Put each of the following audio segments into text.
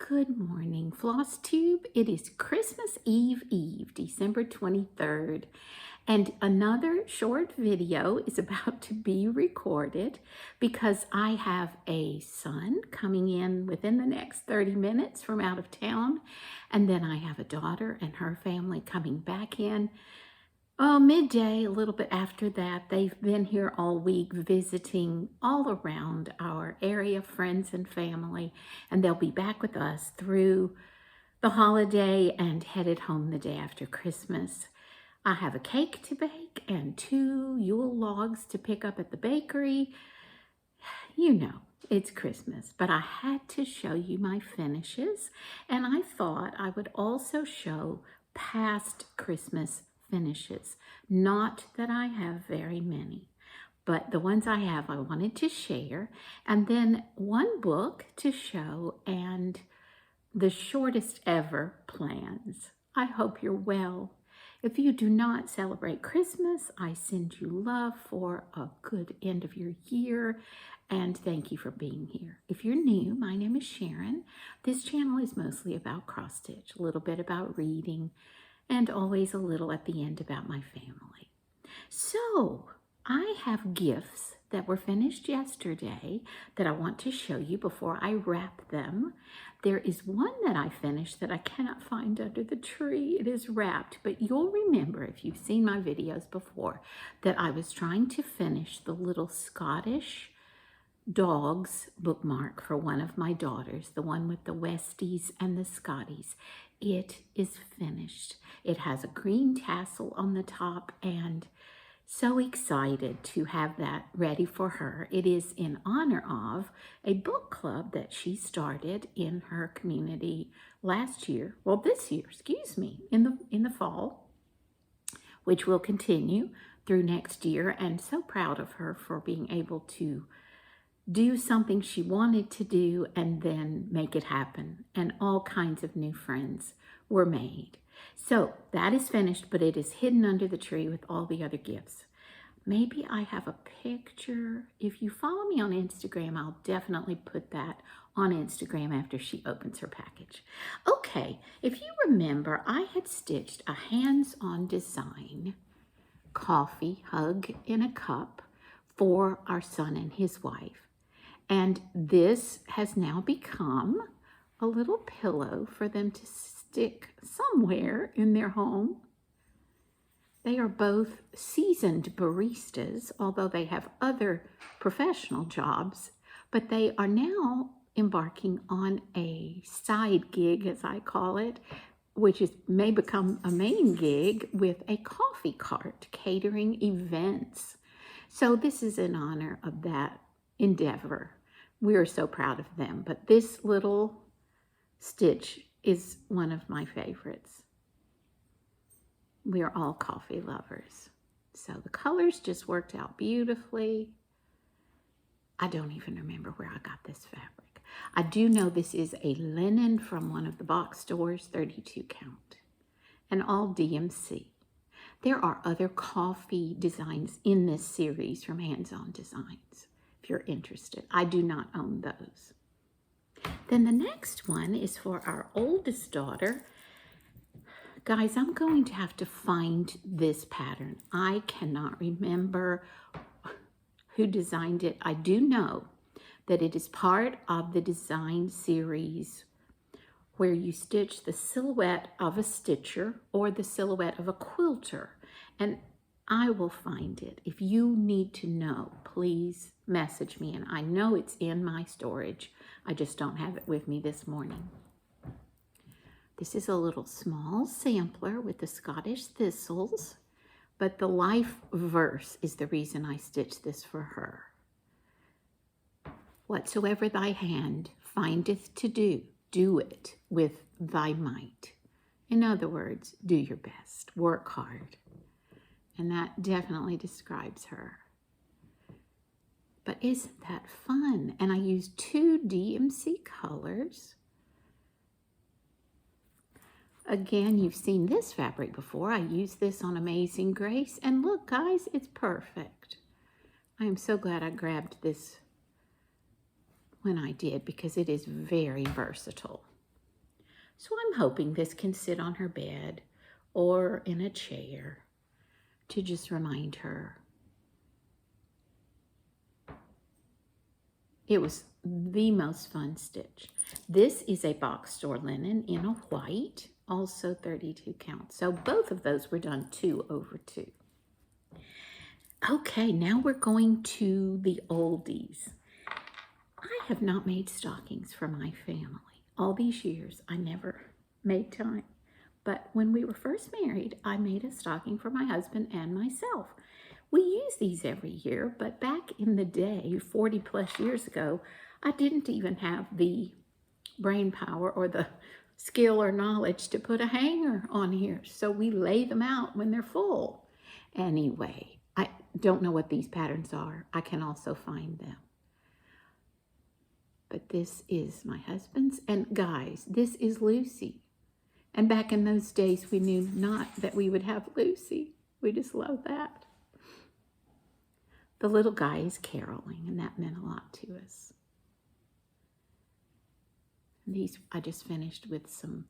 Good morning, Flosstube. It is Christmas Eve, December 23rd, and another short video is about to be recorded because I have a son coming in within the next 30 minutes from out of town, and then I have a daughter and her family coming back in. Midday, a little bit after that. They've been here all week visiting all around our area, friends and family, and they'll be back with us through the holiday and headed home the day after Christmas. I have a cake to bake and 2 Yule logs to pick up at the bakery. You know, it's Christmas, but I had to show you my finishes, and I thought I would also show past Christmas finishes. Not that I have very many, but the ones I have I wanted to share, and then one book to show and the shortest ever plans. I hope you're well. If you do not celebrate Christmas, I send you love for a good end of your year, and thank you for being here. If you're new, my name is Sharon. This channel is mostly about cross stitch, a little bit about reading, and always a little at the end about my family. So I have gifts that were finished yesterday that I want to show you before I wrap them. There is one that I finished that I cannot find under the tree. It is wrapped, but you'll remember if you've seen my videos before that I was trying to finish the little Scottish dogs bookmark for one of my daughters, the one with the Westies and the Scotties. It is finished. It has a green tassel on the top, and so excited to have that ready for her. It is in honor of a book club that she started in her community last year. Well, this year, excuse me, in the fall, which will continue through next year. And so proud of her for being able to do something she wanted to do and then make it happen. And all kinds of new friends were made. So that is finished, but it is hidden under the tree with all the other gifts. Maybe I have a picture. If you follow me on Instagram, I'll definitely put that on Instagram after she opens her package. Okay, if you remember, I had stitched a hands-on design coffee hug in a cup for our son and his wife. And this has now become a little pillow for them to stick somewhere in their home. They are both seasoned baristas, although they have other professional jobs, but they are now embarking on a side gig, as I call it, which may become a main gig with a coffee cart catering events. So this is in honor of that endeavor. We are so proud of them, but this little stitch is one of my favorites. We are all coffee lovers. So the colors just worked out beautifully. I don't even remember where I got this fabric. I do know this is a linen from one of the box stores, 32 count, and all DMC. There are other coffee designs in this series from Hands On Designs. If you're interested. I do not own those. Then the next one is for our oldest daughter. Guys, I'm going to have to find this pattern. I cannot remember who designed it. I do know that it is part of the design series where you stitch the silhouette of a stitcher or the silhouette of a quilter. And I will find it. If you need to know, please message me. And I know it's in my storage. I just don't have it with me this morning. This is a little small sampler with the Scottish thistles, but the life verse is the reason I stitched this for her. Whatsoever thy hand findeth to do, do it with thy might. In other words, do your best, work hard. And that definitely describes her. But isn't that fun? And I used 2 DMC colors. Again, you've seen this fabric before. I used this on Amazing Grace. And look, guys, it's perfect. I am so glad I grabbed this when I did because it is very versatile. So I'm hoping this can sit on her bed or in a chair to just remind her. It was the most fun stitch. This is a box store linen in a white, also 32 count. So both of those were done 2 over 2. Okay, now we're going to the oldies. I have not made stockings for my family. All these years, I never made time. But when we were first married, I made a stocking for my husband and myself. We use these every year, but back in the day, 40 plus years ago, I didn't even have the brain power or the skill or knowledge to put a hanger on here. So we lay them out when they're full. Anyway, I don't know what these patterns are. I can also find them. But this is my husband's. And guys, this is Lucy. And back in those days, we knew not that we would have Lucy. We just love that. The little guy is caroling, and that meant a lot to us. And these I just finished with some,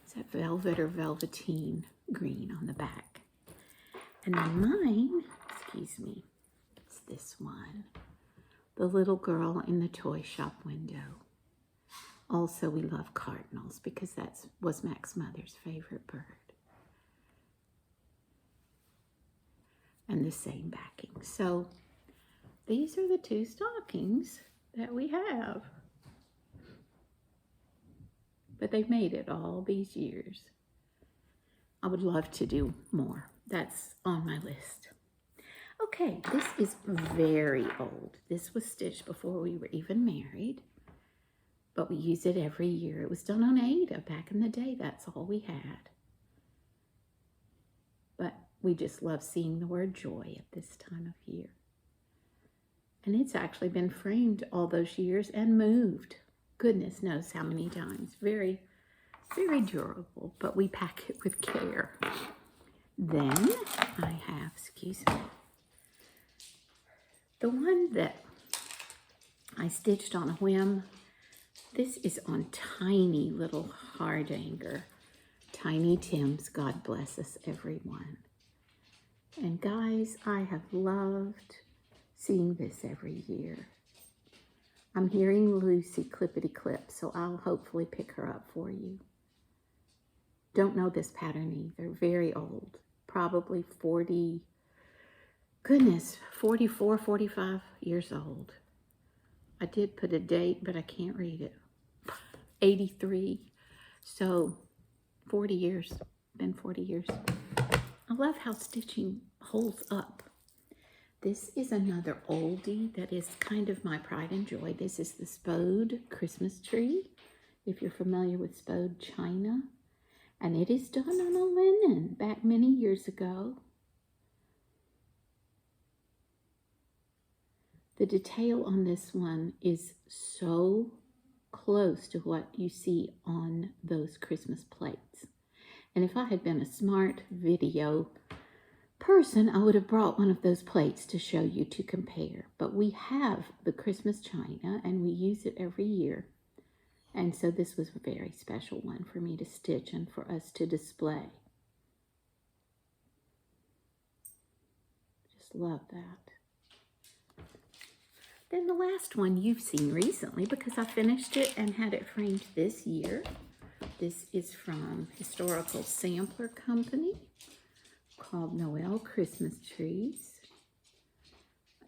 is that velvet or velveteen green on the back. And then mine, excuse me, it's this one. The little girl in the toy shop window. Also, we love cardinals because that was Mac's mother's favorite bird. And the same backing. So these are the 2 stockings that we have. But they've made it all these years. I would love to do more. That's on my list. Okay, this is very old. This was stitched before we were even married. But we use it every year. It was done on Ada back in the day. That's all we had. But we just love seeing the word joy at this time of year. And it's actually been framed all those years and moved. Goodness knows how many times. Very, very durable, but we pack it with care. Then I have, excuse me, the one that I stitched on a whim. This is on tiny little hardanger. Tiny Tim's, God bless us everyone. And guys, I have loved seeing this every year. I'm hearing Lucy clippity clip, so I'll hopefully pick her up for you. Don't know this pattern either. Very old. Probably 44, 45 years old. I did put a date, but I can't read it. 83. So 40 years. Been 40 years. I love how stitching holds up. This is another oldie that is kind of my pride and joy. This is the Spode Christmas tree, if you're familiar with Spode China. And it is done on a linen back many years ago. The detail on this one is so close to what you see on those Christmas plates. And if I had been a smart video person, I would have brought one of those plates to show you to compare. But we have the Christmas china and we use it every year. And so this was a very special one for me to stitch and for us to display. Just love that. Then the last one you've seen recently because I finished it and had it framed this year. This is from Historical Sampler Company, called Noel Christmas Trees,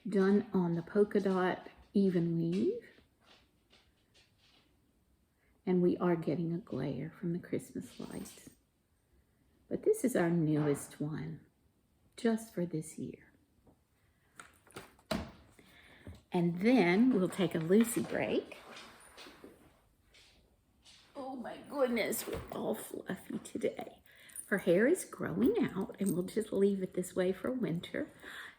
done on the polka dot even weave. And we are getting a glare from the Christmas lights. But this is our newest one, just for this year. And then we'll take a Lucy break. Oh my goodness, we're all fluffy today. Her hair is growing out, and we'll just leave it this way for winter.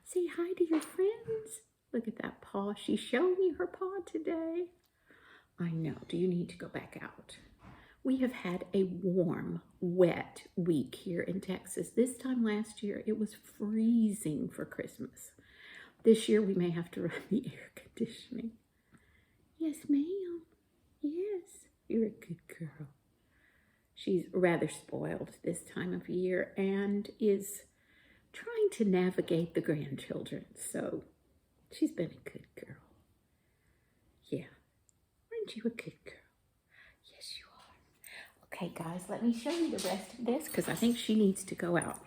Say hi to your friends. Look at that paw. She's showing you her paw today. I know. Do you need to go back out? We have had a warm, wet week here in Texas. This time last year, it was freezing for Christmas. This year, we may have to run the air conditioning. Yes, ma'am. Yes. You're a good girl. She's rather spoiled this time of year and is trying to navigate the grandchildren. So she's been a good girl. Yeah. Aren't you a good girl? Yes, you are. Okay, guys, let me show you the rest of this because I think she needs to go out.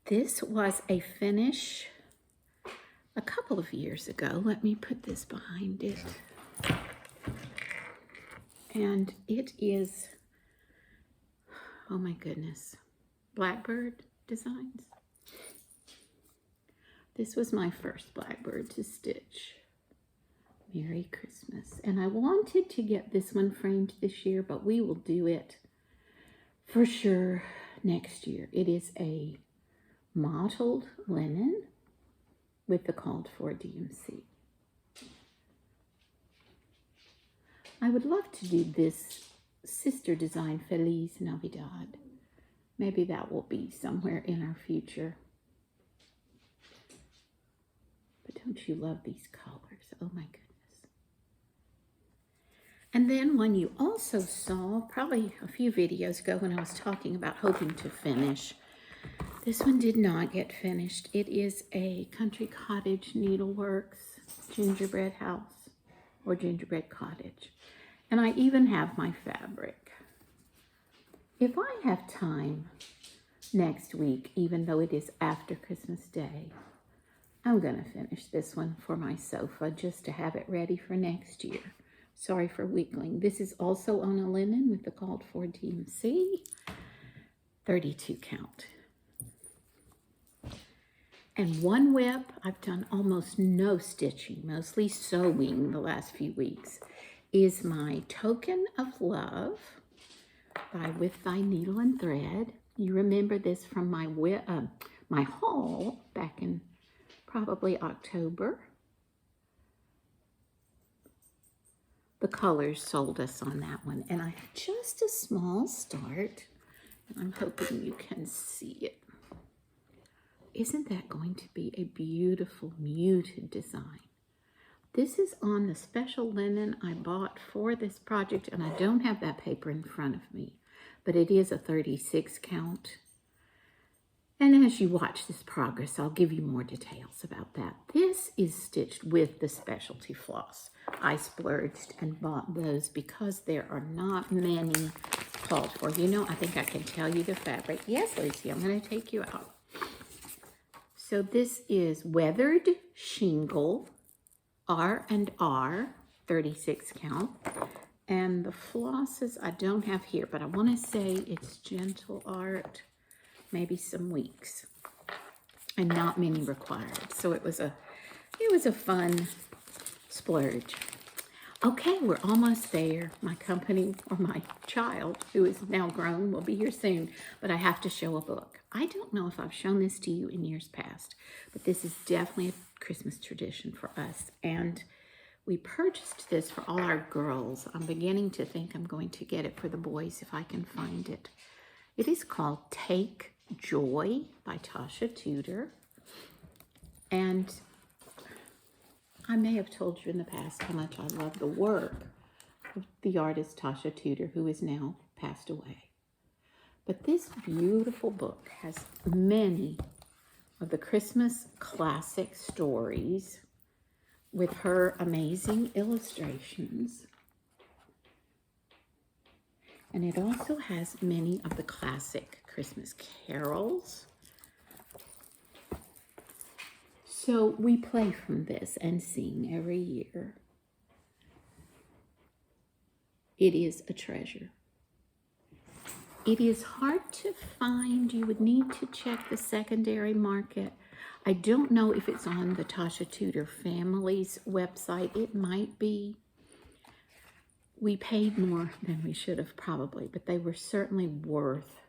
This was a finish a couple of years ago. Let me put this behind it. And it is, oh my goodness, Blackbird Designs. This was my first Blackbird to stitch. Merry Christmas. And I wanted to get this one framed this year, but we will do it for sure next year. It is a mottled linen with the called for DMC. I would love to do this sister design, Feliz Navidad. Maybe that will be somewhere in our future. But don't you love these colors? Oh my goodness. And then one you also saw probably a few videos ago when I was talking about hoping to finish. This one did not get finished. It is a Country Cottage Needleworks gingerbread house or gingerbread cottage. And I even have my fabric. If I have time next week, even though it is after Christmas Day, I'm going to finish this one for my sofa just to have it ready for next year. Sorry for wiggling. This is also on a linen with the called for DMC, 32 count. And one whip, I've done almost no stitching, mostly sewing the last few weeks, is my Token of Love by With Thy Needle and Thread. You remember this from my haul back in probably October. The colors sold us on that one, and I have just a small start, and I'm hoping you can see it. Isn't that going to be a beautiful muted design? This is on the special linen I bought for this project, and I don't have that paper in front of me, but it is a 36 count. And as you watch this progress, I'll give you more details about that. This is stitched with the specialty floss. I splurged and bought those because there are not many called for. You know, I think I can tell you the fabric. Yes, Lucy, I'm going to take you out. So this is Weathered Shingle, R&R, 36 count. And the flosses I don't have here, but I want to say it's Gentle Art, maybe some weeks, and not many required. So it was a fun splurge. Okay, we're almost there. My company, or my child, who is now grown, will be here soon, but I have to show a book. I don't know if I've shown this to you in years past, but this is definitely a Christmas tradition for us, and we purchased this for all our girls. I'm beginning to think I'm going to get it for the boys if I can find it. It is called Take Joy by Tasha Tudor, and I may have told you in the past how much I love the work of the artist Tasha Tudor, who is now passed away. But this beautiful book has many of the Christmas classic stories with her amazing illustrations. And it also has many of the classic Christmas carols. So we play from this and sing every year. It is a treasure. It is hard to find. You would need to check the secondary market. I don't know if it's on the Tasha Tudor family's website. It might be. We paid more than we should have probably, but they were certainly worth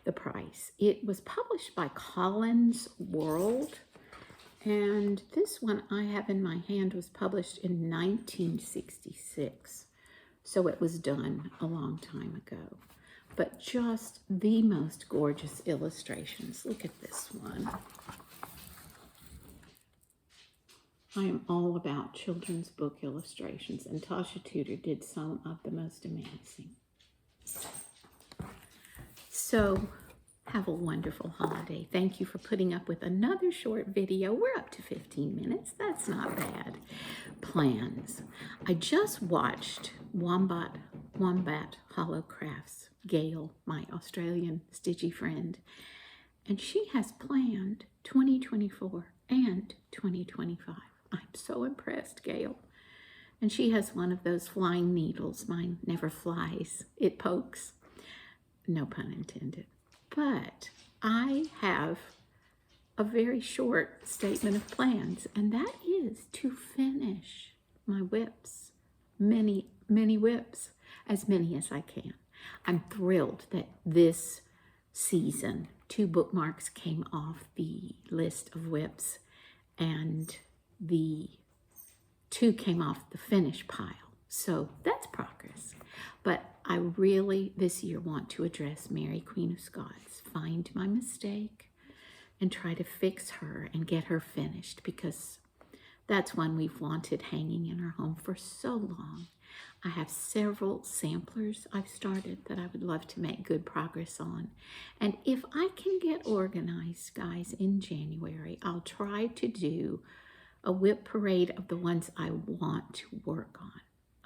the price. It was published by Collins World, and this one I have in my hand was published in 1966. So it was done a long time ago. But just the most gorgeous illustrations. Look at this one. I am all about children's book illustrations, and Tasha Tudor did some of the most amazing. So have a wonderful holiday. Thank you for putting up with another short video. We're up to 15 minutes. That's not bad. Plans. I just watched Wombat Hollow Crafts, Gail, my Australian stitchy friend, and she has planned 2024 and 2025. I'm so impressed, Gail. And she has one of those flying needles. Mine never flies. It pokes. No pun intended. But I have a very short statement of plans, and that is to finish my whips. Many whips, as many as I can. I'm thrilled that this season 2 bookmarks came off the list of whips, and the 2 came off the finish pile. So that's progress. But I really this year want to address Mary, Queen of Scots, find my mistake and try to fix her and get her finished, because that's one we've wanted hanging in our home for so long. I have several samplers I've started that I would love to make good progress on. And if I can get organized, guys, in January, I'll try to do a whip parade of the ones I want to work on.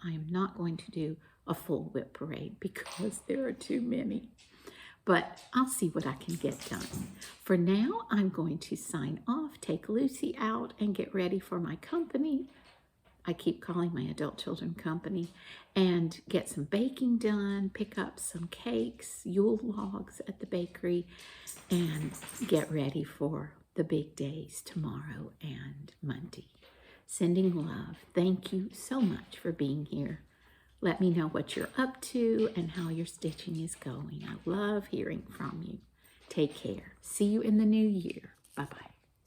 I am not going to do a full whip parade because there are too many. But I'll see what I can get done. For now, I'm going to sign off, take Lucy out, and get ready for my company. I keep calling my adult children company, and get some baking done, pick up some cakes, Yule logs at the bakery, and get ready for the big days tomorrow and Monday. Sending love. Thank you so much for being here. Let me know what you're up to and how your stitching is going. I love hearing from you. Take care. See you in the new year. Bye-bye.